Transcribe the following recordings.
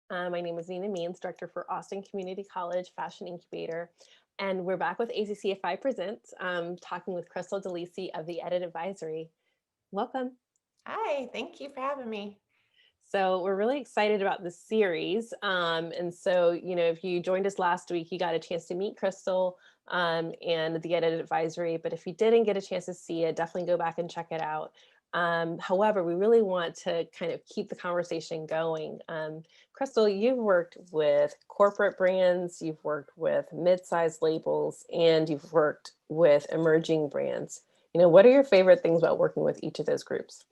My name is Nina Means, Director for Austin Community College Fashion Incubator. And we're back with ACCFI Presents, talking with Krystal DeLisi of the Edit Advisory. Welcome. Hi, thank you for having me. So we're really excited about this series. And so, if you joined us last week, you got a chance to meet Krystal and the Edit Advisory. But if you didn't get a chance to see it, definitely go back and check it out. However, we really want to kind of keep the conversation going. Krystal, you've worked with corporate brands, you've worked with mid-sized labels, and you've worked with emerging brands. What are your favorite things about working with each of those groups?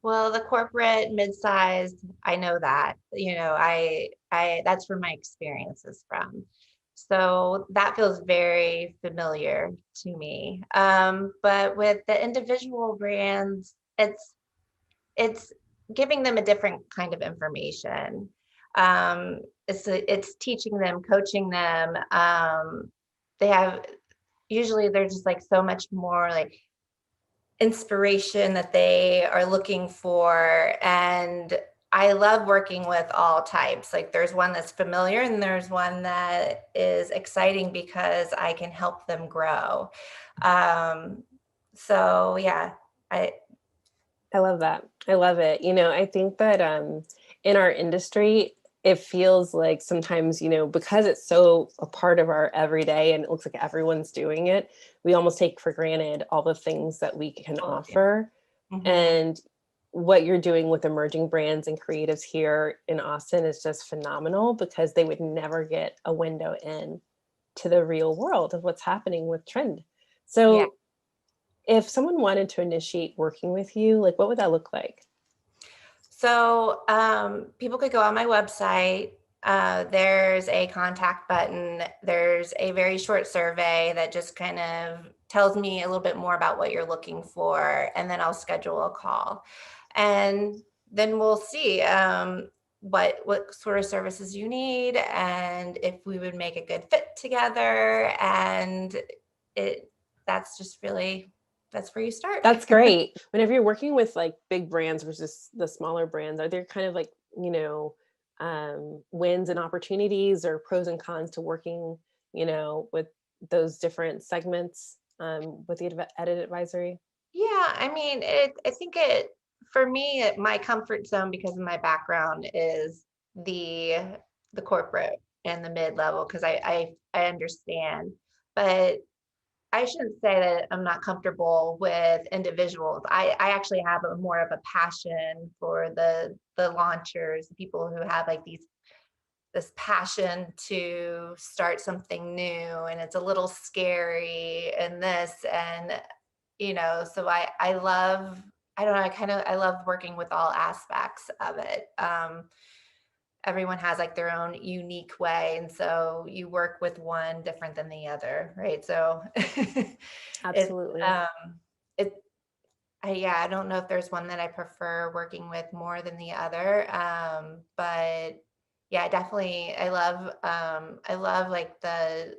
Well, the corporate mid-sized, I know that, that's where my experience is from. So that feels very familiar to me. But with the individual brands, it's giving them a different kind of information. It's teaching them, coaching them. They have usually they're just like so much more like inspiration that they are looking for. And I love working with all types. Like there's one that's familiar and there's one that is exciting because I can help them grow. Um, so yeah, I I love that. I love it. I think that in our industry, it feels like sometimes, because it's so a part of our everyday and it looks like everyone's doing it, we almost take for granted all the things that we can totally do. offer. Mhm. And what you're doing with emerging brands and creatives here in Austin is just phenomenal because they would never get a window in to the real world of what's happening with trend. Yeah. So if someone wanted to initiate working with you, like what would that look like? So people could go on my website. There's a contact button. There's a very short survey that just kind of tells me a little bit more about what you're looking for, and then I'll schedule a call, and then we'll see what sort of services you need, and if we would make a good fit together. And it that's just really that's where you start. That's great. Whenever you're working with like big brands versus the smaller brands, are there kind of like, wins and opportunities or pros and cons to working, with those different segments with the edit advisory? Yeah, I mean, I think for me, my comfort zone because of my background is the corporate and the mid level because I understand, but I shouldn't say that I'm not comfortable with individuals. I actually have a more of a passion for the launchers, the people who have like this passion to start something new, and it's a little scary and this and so I love, I don't know, I love working with all aspects of it. Everyone has like their own unique way, and so you work with one different than the other, right? So it's Absolutely. it yeah, I don't know if there's one that I prefer working with more than the other. But yeah, definitely I love like the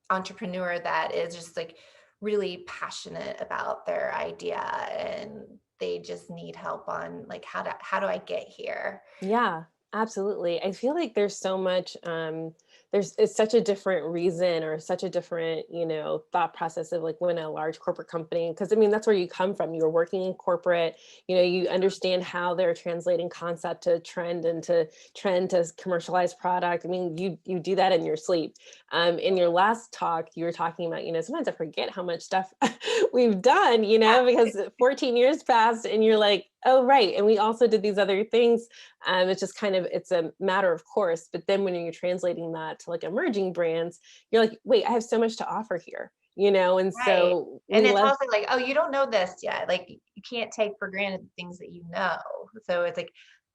entrepreneur that is just like really passionate about their idea, and they just need help on like how do I get here? Yeah, absolutely. I feel like there's so much there's it's such a different reason or such a different, thought process of like when a large corporate company, because I mean that's where you come from. You were working in corporate, you understand how they're translating concept to trend and to trend to commercialized product. I mean, you do that in your sleep. In your last talk, you were talking about, sometimes I forget how much stuff we've done, because 14 years passed and you're like, oh right. And we also did these other things. It's just kind of it's a matter of course. But then when you're translating that to like emerging brands, you're like, wait, I have so much to offer here, and Right. so And we it's love. also like, oh, you don't know this yet. Like you can't take for granted the things that you know. So it's like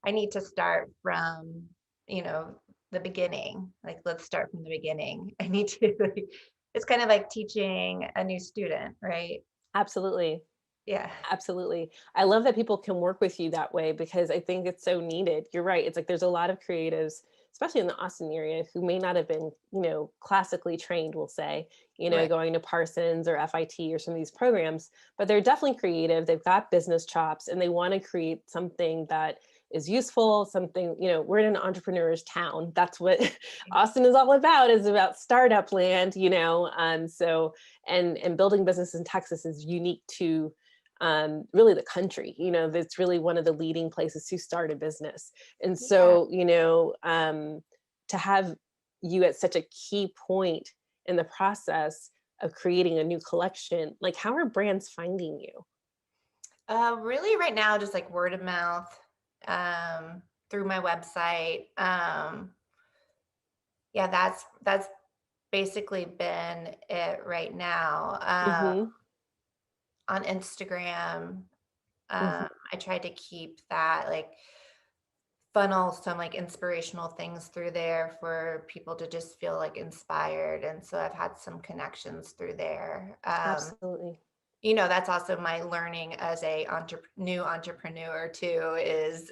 I need to start from, you know, the beginning. Like let's start from the beginning. I need to like, it's kind of like teaching a new student, right? Absolutely. Yeah. Absolutely. I love that people can work with you that way because I think it's so needed. You're right. It's like there's a lot of creatives, especially in the Austin area, who may not have been, classically trained, we'll say, Right. going to Parsons or FIT or some of these programs, but they're definitely creative. They've got business chops and they want to create something that is useful, something, we're in an entrepreneur's town. That's what Austin is all about, is about startup land, so, and building business in Texas is unique to really the country. That's really one of the leading places to start a business. And Yeah. so, to have you at such a key point in the process of creating a new collection, like how are brands finding you? Really right now, just like word of mouth, through my website. Yeah, that's basically been it right now. Hmm. On Instagram, Hmm. I try to keep that like funnel some like inspirational things through there for people to just feel like inspired. And so I've had some connections through there. Absolutely. That's also my learning as a new entrepreneur too, is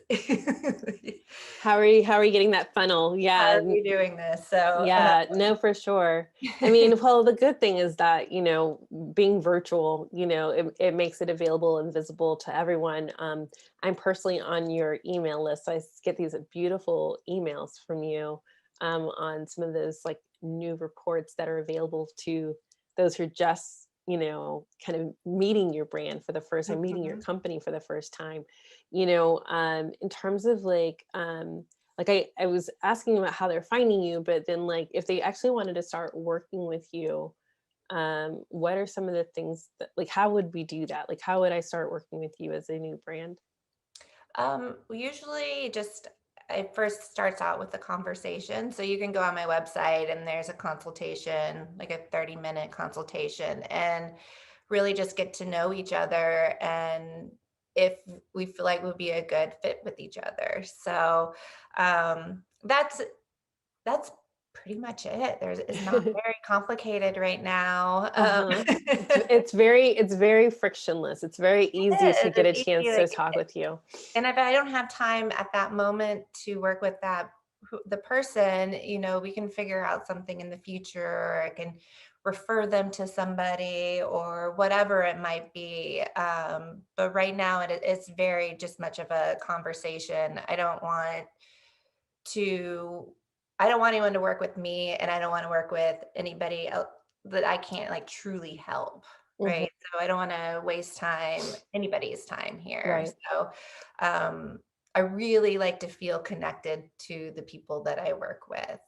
How are you getting that funnel? how Yeah. are you doing this? So, Yeah, no, for sure. I mean, well, the good thing is that, being virtual, it makes it available and visible to everyone. I'm personally on your email list. So get these beautiful emails from you on some of those like new reports that are available to those who are just, kind of meeting your brand for the first time, meeting your mhm. company for the first time, in terms of like I was asking about how they're finding you, but then like if they actually wanted to start working with you, what are some of the things that like how would we do that? Like how would I start working with you as a new brand? Usually just it first starts out with a conversation. So you can go on my website and there's a consultation, like a 30-minute consultation, and really just get to know each other and if we feel like we'd be a good fit with each other. So that's pretty much it. It's not very complicated right now. Uh-huh. It's very frictionless. It's very easy to get a It's easy, chance to like, talk with you. and if I don't have time at that moment to work with the person, we can figure out something in the future, or I can refer them to somebody or whatever it might be. But right now it's very just much of a conversation. To, I don't want anyone to work with me, and I don't want to work with anybody else that I can't like truly help. Mhm. Right. So I don't want to waste anybody's time here. Right. So um, I really like to feel connected to the people that I work with.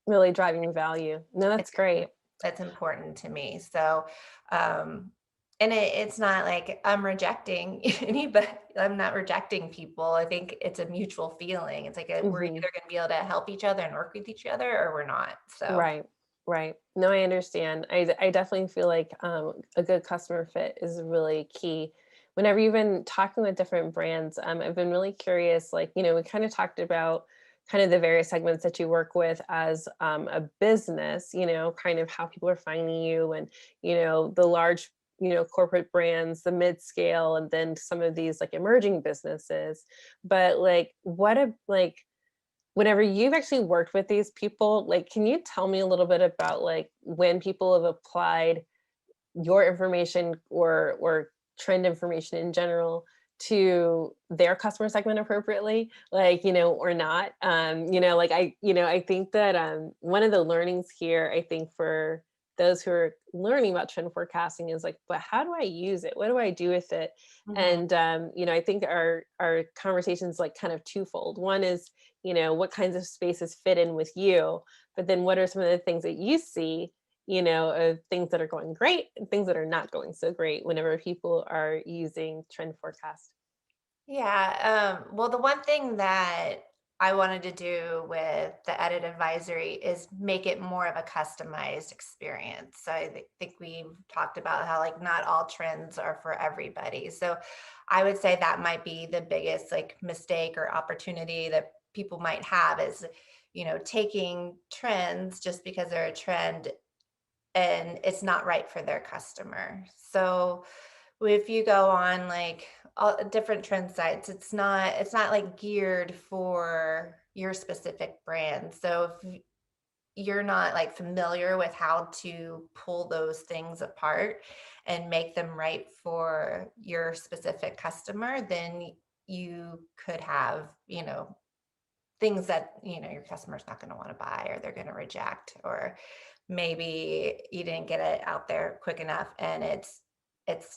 Really driving value. No, It's that's great. that's important to me. So um and it's not like I'm rejecting anybody. I'm not rejecting people. I think it's a mutual feeling. It's like we're either Mhm. going to be able to help each other and work with each other, or we're not. So Right, right. No, I understand. I definitely feel like a good customer fit is really key. Whenever you've been talking with different brands, I've been really curious. Like, we kind of talked about kind of the various segments that you work with as a business. Kind of how people are finding you, and the large, corporate brands, the mid scale, and then some of these like emerging businesses. But like, whenever you've actually worked with these people, like, can you tell me a little bit about like when people have applied your information or trend information in general to their customer segment appropriately, like, or not? Like I think that one of the learnings here, I think for those who are learning about trend forecasting is like, but how do I use it? What do I do with it? mhm. And I think our conversations like kind of twofold. One is, what kinds of spaces fit in with you, but then what are some of the things that you see, of things that are going great and things that are not going so great whenever people are using trend forecast. Yeah. Well, the one thing that I wanted to do with the edit advisory is make it more of a customized experience. So think we've talked about how like not all trends are for everybody. So I would say that might be the biggest like mistake or opportunity that people might have is, taking trends just because they're a trend and it's not right for their customer. So if you go on like all different trend sites, it's not like geared for your specific brand. So if you're not like familiar with how to pull those things apart and make them right for your specific customer, then you could have, things that, your customer's not going to want to buy or they're going to reject, or maybe you didn't get it out there quick enough and it's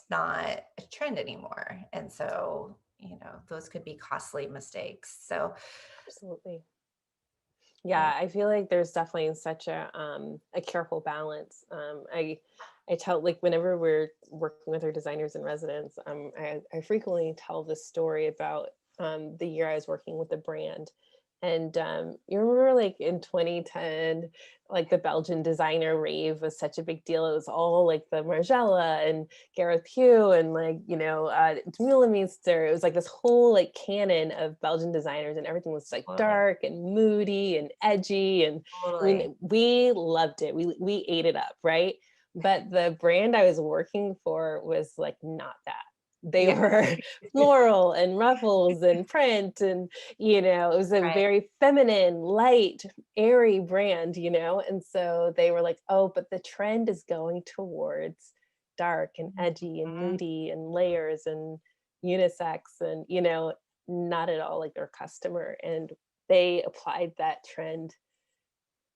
not a trend anymore. And so, those could be costly mistakes. So, Absolutely. yeah. Yeah, I feel like there's definitely such a careful balance. I tell, like, whenever we're working with our designers in residence, I frequently tell this story about the year I was working with the brand. And you remember, like, in 2010, like, the Belgian designer rave was such a big deal. It was all like the Margiela and Gareth Pugh and, like, Müller. It was like this whole, like, canon of Belgian designers, and everything was like Totally. dark and moody and edgy. And I Totally. mean, we loved it. We ate it up, right? But the brand I was working for was like not that. They Yeah. were floral and ruffles and print, and it was a Right. very feminine, light, airy brand, and so they were like, oh, but the trend is going towards dark and edgy and Mhm. moody and layers and unisex, and not at all like their customer. And they applied that trend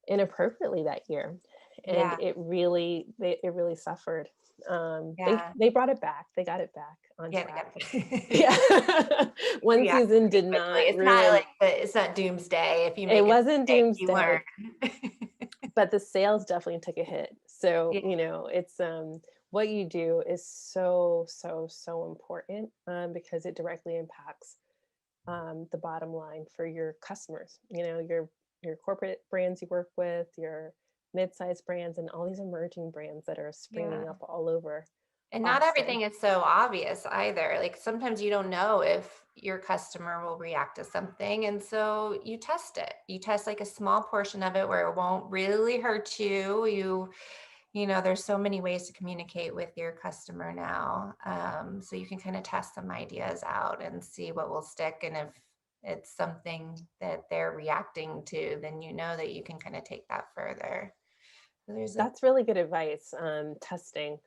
inappropriately that year, and Yeah. it really suffered. They Yeah. they brought it back. They got it back on Yeah. track. Yeah. Yeah. One Yeah, season pretty did quickly. not It's not ruin. like it's not doomsday. If you It make a wasn't mistake, you learn. doomsday, but the sales definitely took a hit. So, Yeah. it's what you do is so, so, so important, because it directly impacts the bottom line for your customers. Your corporate brands you work with, your mid-sized brands, and all these emerging brands that are Yeah. springing up all over And not Boston. everything is so obvious either. Like sometimes you don't know if your customer will react to something. And so you test it. You test like a small portion of it where it won't really hurt you. There's so many ways to communicate with your customer now. So you can kind of test some ideas out and see what will stick. And if it's something that they're reacting to, then you know that you can kind of take that further. So there's a That's really good advice. Testing.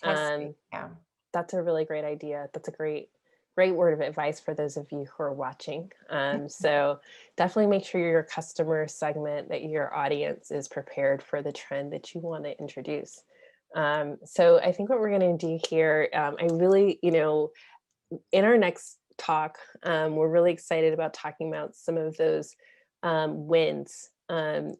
testing. Um, Yeah. That's a really great idea. That's a great word of advice for those of you who are watching. So definitely make sure your customer segment, that your audience is prepared for the trend that you want to introduce. So I think what we're going to do here, I really, in our next talk, we're really excited about talking about some of those wins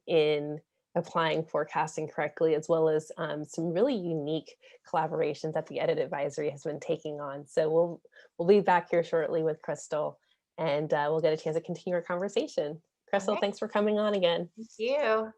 in applying forecasting correctly, as well as some really unique collaborations that the Edit Advisory has been taking on. So we'll be back here shortly with Krystal, and we'll get a chance to continue our conversation. All Krystal, right. thanks for coming on again. Thank you.